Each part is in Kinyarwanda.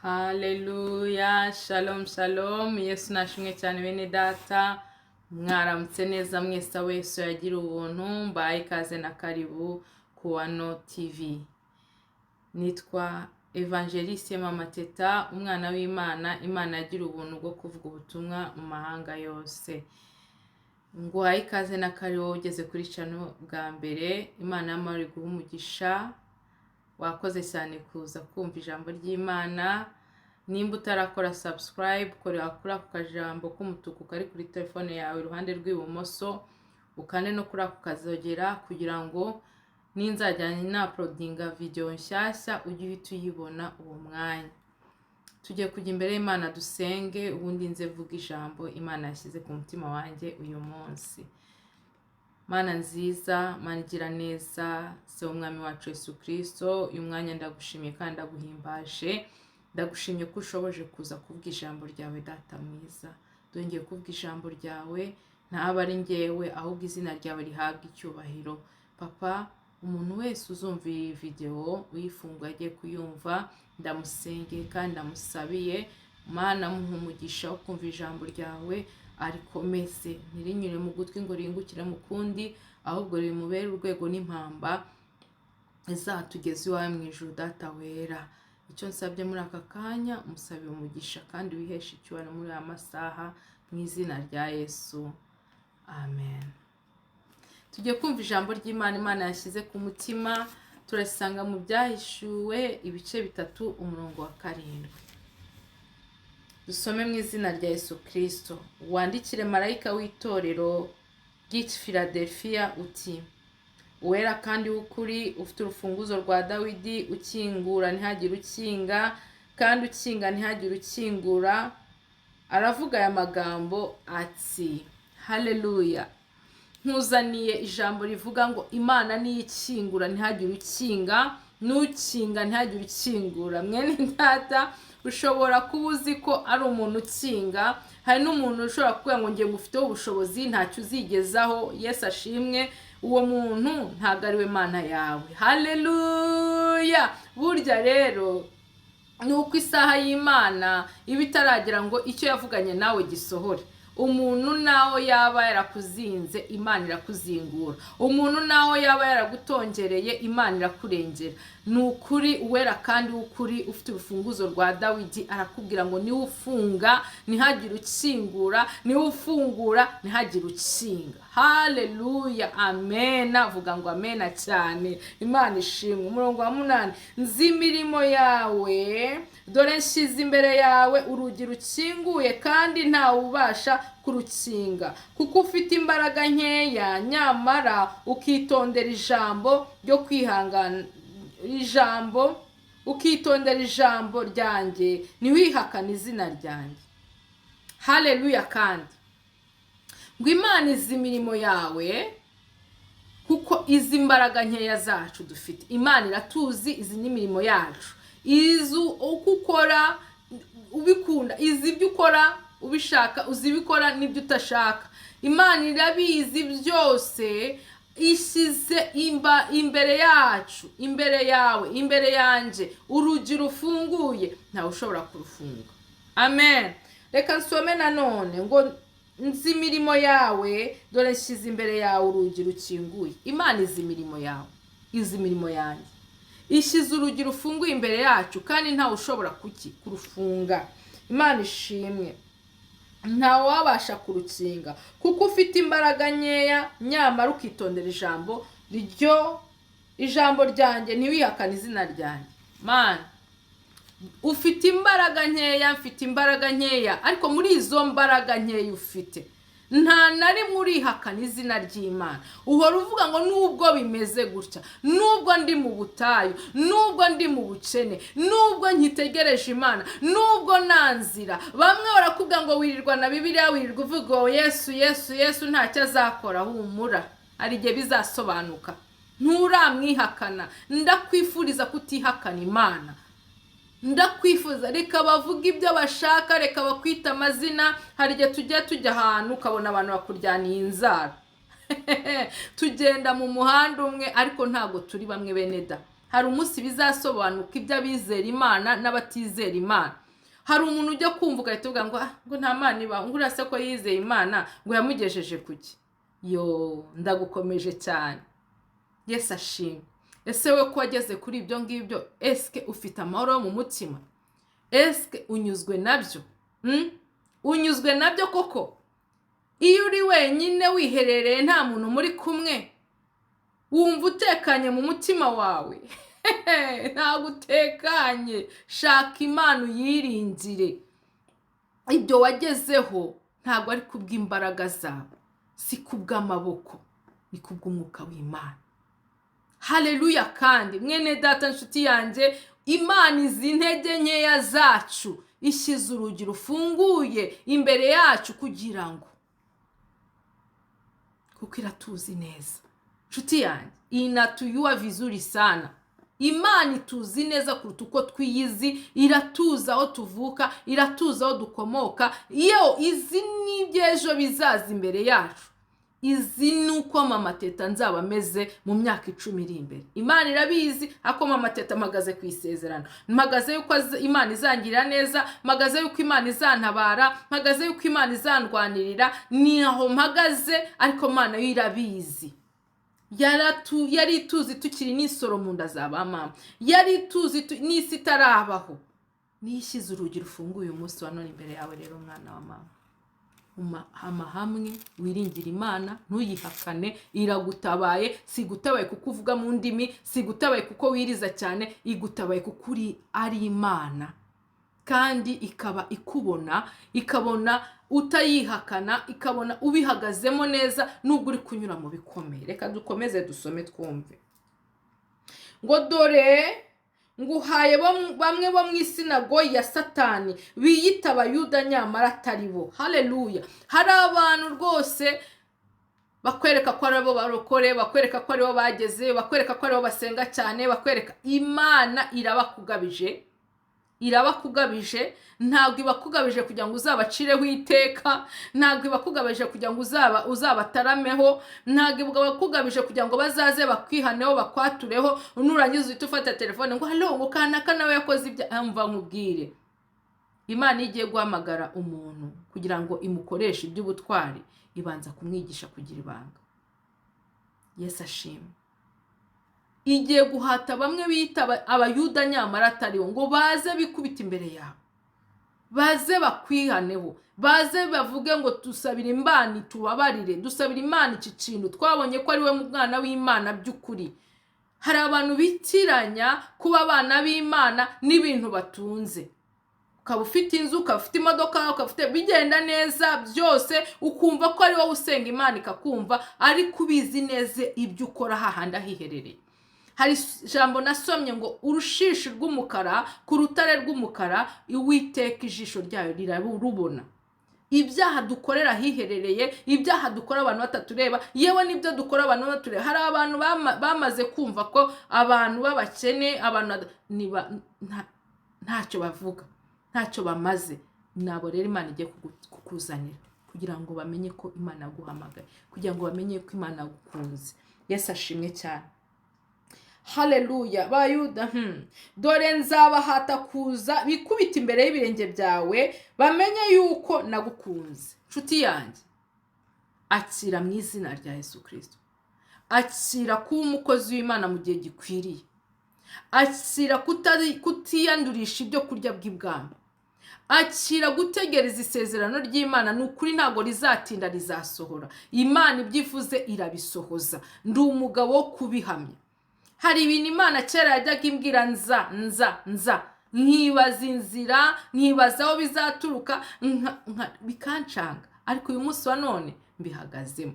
Haleluya, shalom shalom, Yesu nashimwe cyane bene data, mwaramutse neza mwese abo Yesu yagira ubuntu, mbaye ikaze na karibu ku Wano TV. Nitwa Evangeliste Mama Teta, umwana w'Imana, Imana yagira ubuntu bwo kuvuga ubutumwa mu mahanga yose. Nguhaye ikaze na karibu ugeze kuri channel bwa mbere, Imana yamari guha umugisha. Wakoze cyane kuza kumva ijambo ry'Imana. Nimba utarakora subscribe, kora kuri ako kajambo k'umutuku kari kuri telefone yawe iruhande rw'ibumoso, ukane no kuri ako kazogera kugira ngo ninzajyanye na uploadinga video nshyashya ujye uhita uyibona uwo mwanya. Tugiye kujya imbere y'Imana dusenge, ubundi nze vuga ijambo Imana yashyize ku mutima wanjye uyu munsi. Mana nziza, Mana igira neza, se umwami wacu Yesu Kristo, uyu mwanya ndagushimiye kandi ndaguhimbaje. Ndagushimiye ko ushoboje kuza kuvuga ijambo ryawe data mwiza. Dongeye kuvuga ijambo ryawe, ntaba ari njyewe ahubwo izina ryawe rihabwa icyubahiro. Papa, umuntu wese uzumva iyi video uyifunguye agiye kuyumva, ndamusengeye kandi ndamusabiye. Mana muhe umugisha wo kumva ijambo ryawe, arikomeze ntirinyure mu gutwi ngo ringukire mu kundi, ahubwo rimubere urwego n'impamba izatugeza iwawe mu ijuru data wera. Icyo nsabye muri aka kanya, musabe umugisha kandi wiheshe icyubahiro muri aya masaha mu izina rya Yesu, amen. Tugiye kumva ijambo ry'Imana Imana yashyize ku mutima, turasanga mu Byahishuwe ibice 3 umurongo wa 7. Dusome mu izina rya Yesu Kristo. Wandikire marayika w'itorero ry'i Philadelphia uti: Uwera kandi w'ukuri, ufite urufunguzo rwa Dawidi, ukingura ntihagire ukinga, kandi ukinga ntihagire ukingura. Aravuga aya magambo ati: Haleluya. Nkuzaniye ijambo rivuga ngo Imana niyo ikingura ntihagire ukinga, n'ukinga ntihagire ukingura. Mwene data, ushobora kuba uzi ko ari umuntu ukinga, hari n'umuntu ushobora kuvuga ngo ngiye ngufiteho ubushobozi ntacyo uzigezaho. Yesu ashimwe, uwo muntu ntago ari we Mana yawe. Haleluya. Burya rero nuko isaha y'Imana iba itaragera ngo icyo yavuganye nawe gisohore. Umuntu naho yaba yarakuzinze, Imana irakuzingura. Umuntu naho yaba yaragutongereye, Imana irakurengera. Nukuri uwera kandi w'ukuri, ufite urufunguzo rwa Dawidi, arakubwira ngo niwe ufunga ntihagire ukingura, niwe ufungura ntihagire ukinga. Haleluya, amena. Vuga ngo amena cyane. Imana ishimwe. Umurongo wa 8. Nzi imirimo yawe, dore nshyize imbere yawe urugi rukinguye kandi ntawe ubasha kurukinga. Kuko ufite imbaraga nkeya, nyamara ukitondera ijambo ryo kwihangana, ukitondera ijambo ryanjye, ntiwihakane izina ryanjye. Haleluya. kandi ngo Imana izi imirimo yawe kuko izi imbaraga nkeya zacu dufite. Imana iratuzi, izi n'imirimo yacu, izi uko ukora ubikunda, izi ibyo ukora ubishaka, uzi ibikora n'ibyo utashaka. Imana irabizi byose, ishyize imbere yacu, imbere yawe, imbere yanje urugi rufunguye, ntawe ushobora kurufunga. Amen. Reka nsome nanone ngo nzi imirimo yawe, dore nshyize imbere yawe urugi rukinguye. Imana izi imirimo yawe, izi imirimo yanjye, ishyize urugi rufunguye imbere yacu kandi ntawe ushobora kurufunga. Imana ishimwe, ntawe wabasha kurukinga. Kuko ufite imbaraga nkeya, nyamara ukitondera ijambo ryanjye, ntiwihakane izina ryanjye. Mana, ufite imbaraga nkeya, mfite imbaraga nkeya, ariko muri izo mbaraga nkeya ufite, nta na rimwe urihakana izina ry'Imana. Uhora uvuga ngo nubwo bimeze gutya, nubwo ndi mu butayu, nubwo ndi mu bukene, nubwo nkitegereje Imana, nubwo nanzira. Bamwe barakubwira ngo wirirwa na Bibiliya, wirirwa uvuga ngo Yesu Yesu Yesu ntacyo azakora. Humura, hari igihe bizasobanuka. Nturamwihakana. Ndakwifuriza kutihakana Imana. Ndakwifuza, reka bavuga ibyo bashaka, reka bakwita amazina. Hari igihe tujya ahantu ukabona abantu bakuryaniye inzara. Tugenda mu muhanda umwe ariko ntago turi bamwe bene da. hari umunsi bizasobanuka iby'abizera Imana n'abatizera Imana. Hari umuntu ujya kumva ugahita uvuga ngo nta Mana ibaho, ngo urase ko yizeye Imana ngo yamugejeje kuki. Yo, ndagukomeje cyane. Yesu ashimwe. Ese we ko wageze kuri ibyo ngibyo, eske ufite amahoro mu mutima? Eske unyuzwe nabyo? Unyuzwe nabyo koko? Iyo uri wenyine wiherereye nta muntu muri kumwe, wumva utekanye mu mutima wawe? Ntabwo utekanye. Shaka Imana uyiringire. Ibyo wagezeho ntabwo ari kubw'imbaraga zawe, si kubw'amaboko, ni kubw'umwuka w'Imana. Haleluya. Kandi mwene data, nshuti yanjye, Imana izi intege nkeya zacu, ishyize urugi rufunguye imbere yacu kugira ngo, kuko iratuzi neza. Nshuti yanjye, inatuyua vizuri sana. Imana ituzi neza kuruta uko twiyizi. Iratuza aho tuvuka, iratuza aho dukomoka. Iyo izi n'ibyejo bizaza imbere yacu, izi nuko Mama Teta nzaba ameze mu myaka 10 iri imbere. Imana irabizi. Ako Mama Teta mpagaze ku isezerano, mpagaze yuko Imana izangirira neza, mpagaze yuko Imana izantabara, mpagaze yuko Imana izandwanirira. Ni aho mpagaze, ariko Imana yo irabizi. Yari tuzi tukiri n'isoro mu nda za ba mama, yari tuzi n'isi itarabaho. Nishyize urugi rufunguye umunsi wa none imbere yawe rero mwana wa mama. Hama hamwe wiringira Imana, ntuyihakane. Iragutabaye. Sigutabaye kuko uvuga mu ndimi, sigutabaye kuko wiriza cyane, igutabaye kuko uri ari Imana. Kandi ikaba ikabona utayihakana, ikabona ubihagazemo neza nubwo uri kunyura mu bikomeye. Reka dukomeze dusome twumve. Ngo dore nguhaye bamwe bo mu isinagogi ya Satani, biyita Abayuda nyamara atari bo. Haleluya. Hari abantu rwose bakwereka ko ari bo barokore, bakwereka ko ari bo bageze, bakwereka ko ari bo basenga cyane, bakwereka. Imana irabakugabije. Ntabwo ibakugabije kugira ngo uzabacireho iteka, ntabwo ibakugabije kugira ngo uzabatarameho, ntabwo ibakugabije kugira ngo bazaze bakwihaneho, bakwatureho, nurangiza uhita ufata telefone ngo halo, ngo kanaka nawe yakoze ibya. Mva nkubwire, Imana igiye guhamagara umuntu kugira ngo imukoreshe iby'ubutwari, ibanza kumwigisha kugira ibanga. Yesu ashimwe. Igiye guhata bamwe bita Abayuda nyamara atari bo, ngo baze bikubita imbere yawe, baze bakwihaneho, baze bavuge ngo dusabira Imana tubabarire, dusabira Imana iki kintu, twabonye ko ari we mwana w'Imana by'ukuri. Hari abantu bitiranya kuba abana b'Imana n'ibintu batunze. Ukaba ufite inzu, ukaba ufite imodoka, ukaba ufite bigenda neza byose, ukumva ko ari wowe usenga Imana ikakumva, ariko ubizi neza ibyo ukora hahandi ahiherereye. Hari jambo nasomye ngo urushishi rw'umukara ku rutare rw'umukara, Uwiteka ijisho ryayo rirarubona. Ibyaha dukorera hiherereye, ibyaha dukora abantu batatureba, yewe nibyo dukora abantu batureba. Hari abantu bamaze kumva ko abantu b'abakene, abantu ntacyo bavuga, ntacyo bamaze. Nabo rero Imana igiye kukuzanira kugira ngo bamenye ko Imana yaguhamagaye, kugira ngo bamenye ko Imana yagukunze. Yesu ashimwe cyane. Haleluya. Bayuda, dore nzabahata kuza bikubita imbere y'ibirenge byawe, bamenye yuko nagukunze. Nshuti yanjye, akira mu izina rya Yesu Kristo. Akira kuba umukozi w'Imana mu gihe gikwiriye. Akira kutiyandurisha ibyo kurya bw'ibwami. Akira gutegereza isezerano ry'Imana. Nukuri ntago rizatinda, rizasohora. Imana ibyivuze irabisohoza. Ndi umugabo wo kubihamya. Hari ibintu Imana kera yajyaga imbwira nza nkibaza inzira, nkibaza aho bizaturuka, bikancanga. Ariko uyu munsi wa none mbihagazemo.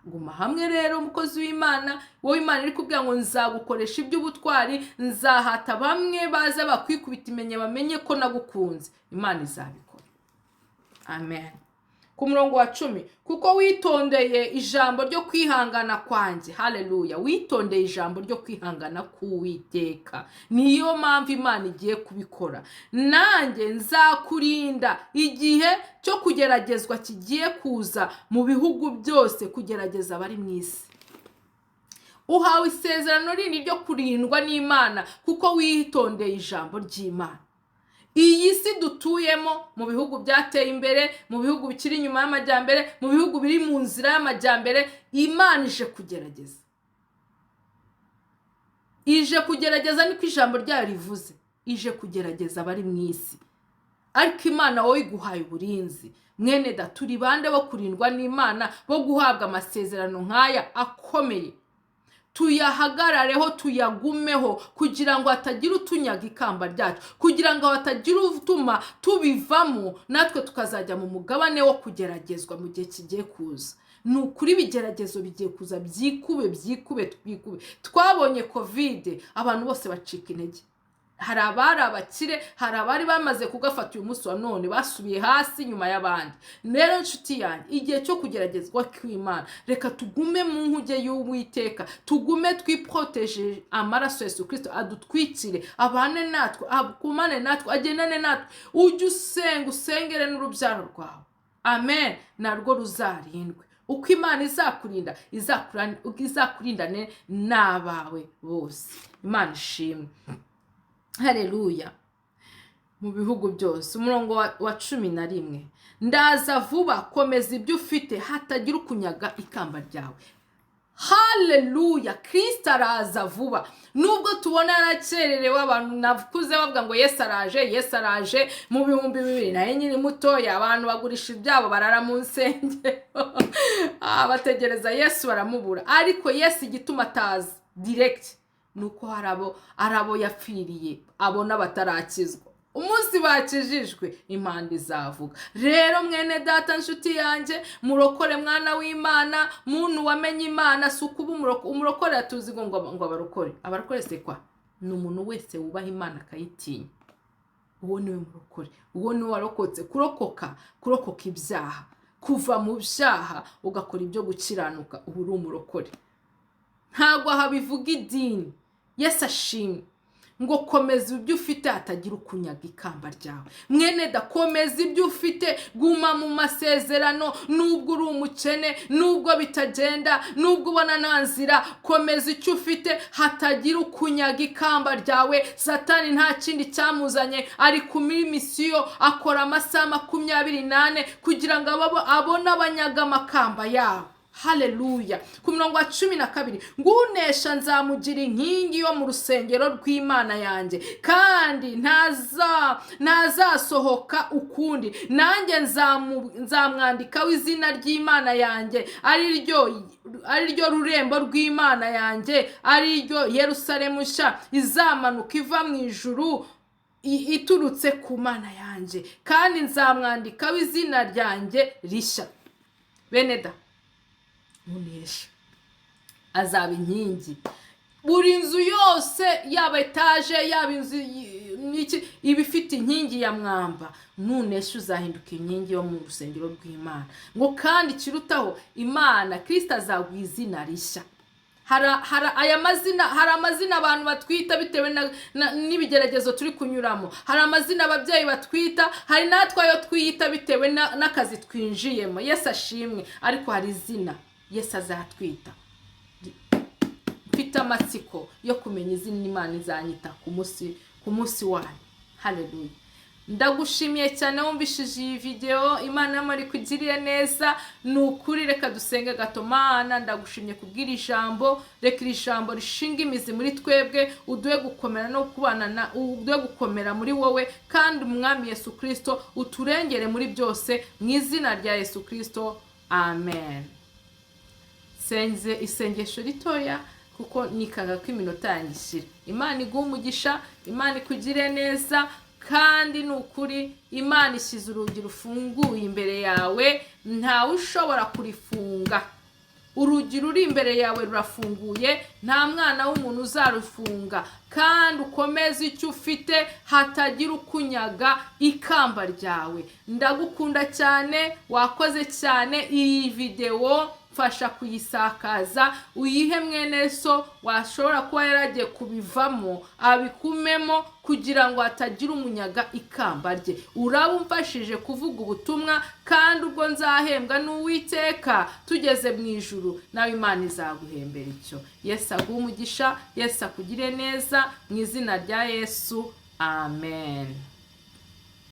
Guma hamwe rero umukozi w'Imana, wowe Imana iri kubwira ngo nzagukoresha iby'ubutwari, nzahata bamwe baza bakwikubita imenye bamenye ko nagukunze. Imana izabikora. Amen. Ku murongo wa 10, kuko witondeye ijambo ryo kwihangana kwanjye. Haleluya. Witondeye ijambo ryo kwihangana k'Uwiteka, niyo mpamvu Imana igiye kubikora. Nanjye nzakurinda igihe cyo kugeragezwa kigiye kuza mu bihugu byose, kugerageza abari mu isi. uhawe isezerano rindi ryo kurindwa n'Imana kuko witondeye ijambo ry'Imana. Iyi si dutuyemo, mu bihugu byateye imbere, mu bihugu bikiri inyuma y'amajyambere, mu bihugu biri mu nzira y'amajyambere, Imana ije kugerageza. Ije kugerageza niko ijambo ryayo rivuze. Ije kugerageza abari mu isi. Ariko Imana wowe iguhaye uburinzi. Mwene da, turi bande bo kurindwa n'Imana, bo guhabwa amasezerano nk'aya akomeye. Tuyahagarareho, tuyagumeho, kugira ngo hatagira utunyaga ikamba ryacu, kugira ngo hatagira utuma tubivamo, natwe tukazajya mu mugabane wo kugeragezwa mu gihe kigiye kuza. Nukuri ibigeragezo bigiye kuza byikube. Twabonye covid, abantu bose bacika intege. Hari abari abakire, hari abari bamaze kugafata uyu munsi wa none basubiye hasi nyuma y'abandi. Rero nshuti yanjye, igihe cyo kugeragezwa kw'Imana, reka tugume mu nkuge y'Uwiteka, tugume twiproteje amaraso Yesu Kristo adutwikire, abane natwe, akumane natwe, agendane natwe. Ujye usenga, usengere n'urubyaro rwawe. Amen. Narwo ruzarindwe. Uko Imana izakurinda, izakurindane n'abawe bose. Imana ishimwe. Haleluya. Mu bihugu byose, umurongo wa 11, ndaza vuba, komeza ibyo ufite, hatagira ukunyaga ikamba ryawe. Haleluya. Kristo araza vuba. Nubwo tubona yarakererewe, abantu navuze bavuga ngo Yesu araje mu 2000, naye nyiri mutoya, abantu bagurisha ibyabo barara mu nsengero bategereza Yesu baramubura. Ariko Yesu igituma ataza direct nuko harabo yapfiriye, abona batarakizwa. Umunsi bakijijwe, Imana izavuga. Rero mwene data, nshuti yanjye, murokore mwana w'Imana, muntu wamenye Imana, sukuba umurokore atuzi ngo abarokore. Abarokore se kwa? Ni umuntu wese wubaha Imana akayitinya. Uwo niwe murokore. Uwo niwe warokotse kurokoka ibyaha, kuva mu byaha ugakora ibyo gukiranuka, ubu uri umurokore. Ntago habivuga idini. Yesu ashimwe. Ngo komeza ibyo ufite, hatagira ukunyaga ikamba ryawe. Mwene da, komeza ibyo ufite, guma mu masezerano, nubwo uri umukene, nubwo bitagenda, nubwo ubona nta nzira, komeza icyo ufite, hatagira ukunyaga ikamba ryawe. Satani nta kindi cyamuzanye, ari kuri misiyo, akora amasaha 24 kugira ngo abone abanyaga amakamba yabo. Haleluya. Ku murongo wa 12, ngunesha nzamugira inkingi yo mu rusengero rw'Imana yanjye, kandi ntazasohoka ukundi. Nanjye nzamwandikaho izina ry'Imana yanjye, ari ryo rurembo rw'Imana yanjye, ari ryo Yerusalemu nshya izamanuka iva mu ijuru iturutse ku Mana yanjye, kandi nzamwandikaho izina ryanjye rishya. Bene da, unesha azaba inkingi. Buri nzu yose, yaba etaje, yaba inzu ibifite inkingi ya mwamba, nunesha uzahinduka inkingi yo mu rusengero rw'Imana. Ngo kandi kirutaho, Imana Kristo azaguha izina rishya. Hari amazina abantu batwita bitewe n'ibigeragezo turi kunyuramo. Hari amazina ababyeyi batwita, hari natwe ayo twiyita bitewe n'akazi twinjiyemo. Yesu ashimwe. Ariko hari izina Yesu azatwita. Mfite amatsiko yo kumenya izina Imana izanyita ku munsi wayo. Haleluya. Ndagushimiye cyane wumvishije iyi video. Imana yamari kugiriye neza. Nukuri reka dusenge gato. Mana, ndagushimye kubwira ijambo. Reka iri jambo rishinga imizi muri twebwe, uduhe gukomera no kubana uduhe gukomera muri wowe, kandi Umwami Yesu Kristo uturengere muri byose, mu izina rya Yesu Kristo. Amen. Senze isengesho ritoya kuko nikaga ko iminota yangishira. Imana iguhe umugisha, Imana ikugire neza, kandi nukuri Imana ishyize urugi rufunguye imbere yawe, ntawe ushobora kurifunga. Urugi ruri imbere yawe rurafunguye, nta mwana w'umuntu uzarufunga. Kandi ukomeze icyo ufite, hatagira ukunyaga ikamba ryawe. Ndagukunda cyane, wakoze cyane. Iyi video mfasha kuyisakaza, uyihe mwene so washobora kuba yaragiye kubivamo, abikumemo kugira ngo hatagira umunyaga ikamba rye. Uraba umfashije kuvuga ubutumwa, kandi ubwo nzahembwa n'Uwiteka tugeze mu ijuru, nawe Imana izaguhembera icyo. Yesu aguhe umugisha, Yesu akugire neza, mu izina rya Yesu, amen.